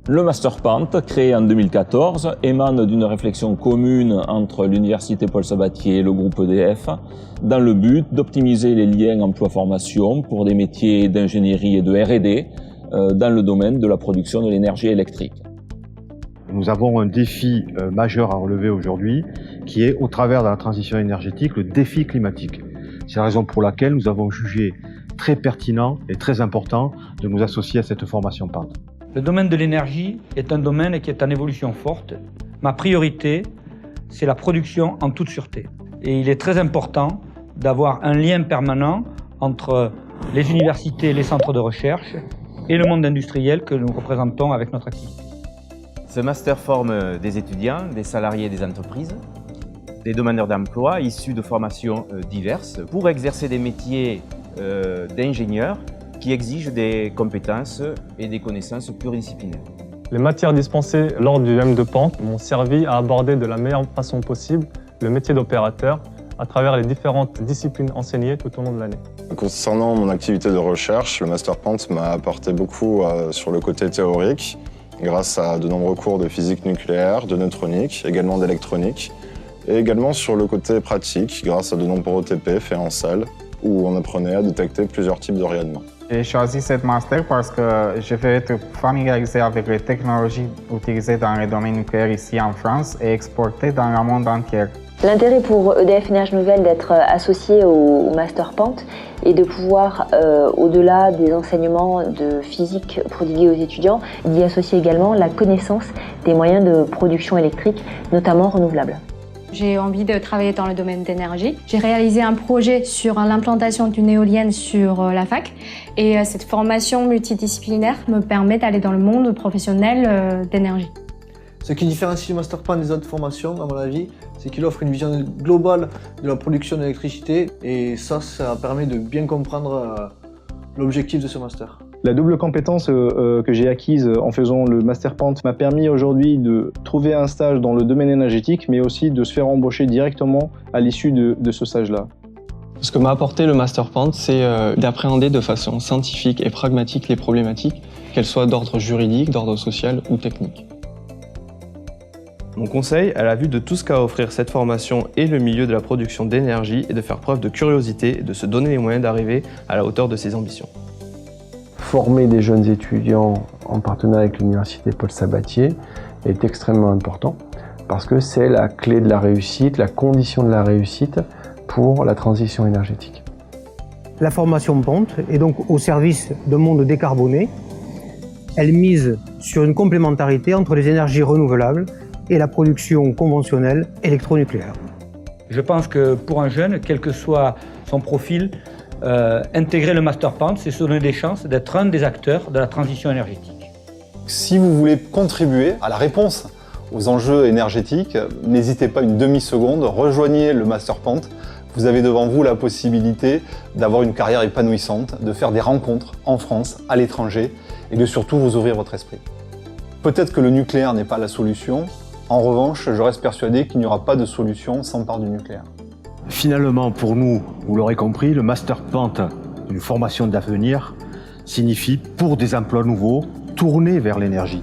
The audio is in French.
Le Master Pant, créé en 2014, émane d'une réflexion commune entre l'Université Paul Sabatier et le groupe EDF, dans le but d'optimiser les liens emploi-formation pour des métiers d'ingénierie et de R&D dans le domaine de la production de l'énergie électrique. Nous avons un défi majeur à relever aujourd'hui, qui est, au travers de la transition énergétique, le défi climatique. C'est la raison pour laquelle nous avons jugé très pertinent et très important de nous associer à cette formation PANT. Le domaine de l'énergie est un domaine qui est en évolution forte. Ma priorité, c'est la production en toute sûreté. Et il est très important d'avoir un lien permanent entre les universités, les centres de recherche et le monde industriel que nous représentons avec notre activité. Ce master forme des étudiants, des salariés des entreprises, des demandeurs d'emploi issus de formations diverses pour exercer des métiers d'ingénieurs qui exigent des compétences et des connaissances pluridisciplinaires. Les matières dispensées lors du M2 Pant m'ont servi à aborder de la meilleure façon possible le métier d'opérateur à travers les différentes disciplines enseignées tout au long de l'année. Concernant mon activité de recherche, le Master Pant m'a apporté beaucoup sur le côté théorique, grâce à de nombreux cours de physique nucléaire, de neutronique, également d'électronique, et également sur le côté pratique, grâce à de nombreux TP faits en salle, où on apprenait à détecter plusieurs types de rayonnement. J'ai choisi cette master parce que je veux être familiarisé avec les technologies utilisées dans le domaine nucléaire ici en France et exportées dans le monde entier. L'intérêt pour EDF Énergie Nouvelle d'être associé au Master Pant et de pouvoir, au-delà des enseignements de physique prodigués aux étudiants, d'y associer également la connaissance des moyens de production électrique, notamment renouvelables. J'ai envie de travailler dans le domaine d'énergie. J'ai réalisé un projet sur l'implantation d'une éolienne sur la fac et cette formation multidisciplinaire me permet d'aller dans le monde professionnel d'énergie. Ce qui différencie le Master Pant des autres formations, à mon avis, c'est qu'il offre une vision globale de la production d'électricité et ça permet de bien comprendre l'objectif de ce master. La double compétence que j'ai acquise en faisant le Master Pant m'a permis aujourd'hui de trouver un stage dans le domaine énergétique, mais aussi de se faire embaucher directement à l'issue de ce stage-là. Ce que m'a apporté le Master Pant, c'est d'appréhender de façon scientifique et pragmatique les problématiques, qu'elles soient d'ordre juridique, d'ordre social ou technique. Mon conseil, à la vue de tout ce qu'a à offrir cette formation et le milieu de la production d'énergie, est de faire preuve de curiosité et de se donner les moyens d'arriver à la hauteur de ses ambitions. Former des jeunes étudiants en partenariat avec l'Université Paul Sabatier est extrêmement important parce que c'est la clé de la réussite, la condition de la réussite pour la transition énergétique. La formation Pant est donc au service d'un monde décarboné. Elle mise sur une complémentarité entre les énergies renouvelables et la production conventionnelle électronucléaire. Je pense que pour un jeune, quel que soit son profil, intégrer le Master Pant, c'est se donner des chances d'être un des acteurs de la transition énergétique. Si vous voulez contribuer à la réponse aux enjeux énergétiques, n'hésitez pas une demi-seconde, rejoignez le Master Pant. Vous avez devant vous la possibilité d'avoir une carrière épanouissante, de faire des rencontres en France, à l'étranger et de surtout vous ouvrir votre esprit. Peut-être que le nucléaire n'est pas la solution. En revanche, je reste persuadé qu'il n'y aura pas de solution sans part du nucléaire. Finalement, pour nous, vous l'aurez compris, le Master Pant, une formation d'avenir, signifie pour des emplois nouveaux, tournés vers l'énergie.